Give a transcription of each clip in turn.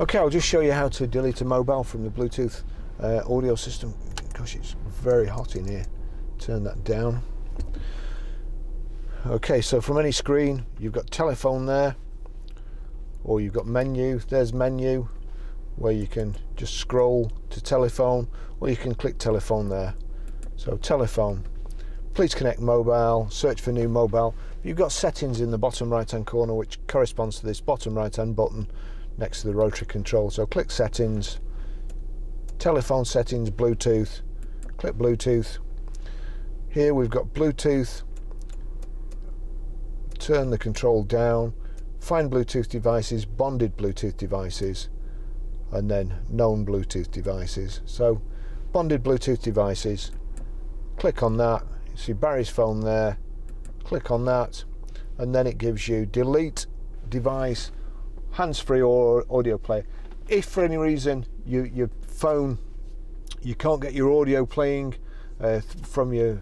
Okay, I'll just show you how to delete a mobile from the Bluetooth audio system. Gosh, it's very hot in here. Turn that down. Okay, so from any screen, you've got telephone there, or you've got menu. There's menu, where you can just scroll to telephone, or you can click telephone there. So telephone, please connect mobile, search for new mobile. You've got settings in the bottom right hand corner which corresponds to this bottom right hand button next to the rotary control. So click settings, telephone settings, Bluetooth, click Bluetooth. Here we've got Bluetooth, turn the control down, find Bluetooth devices, bonded Bluetooth devices, and then known Bluetooth devices. So bonded Bluetooth devices, click on that. You see Barry's phone there, click on that, and then it gives you delete device, hands-free or audio player. If for any reason your phone, you can't get your audio playing from your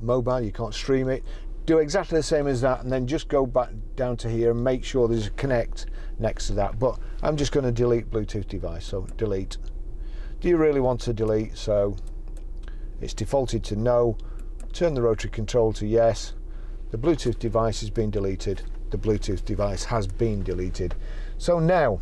mobile, you can't stream it, do exactly the same as that, and then just go back down to here and make sure there's a connect next to that. But I'm just going to delete Bluetooth device, so delete. Do you really want to delete? So it's defaulted to no. Turn the rotary control to yes. The Bluetooth device has been deleted. The Bluetooth device has been deleted. So now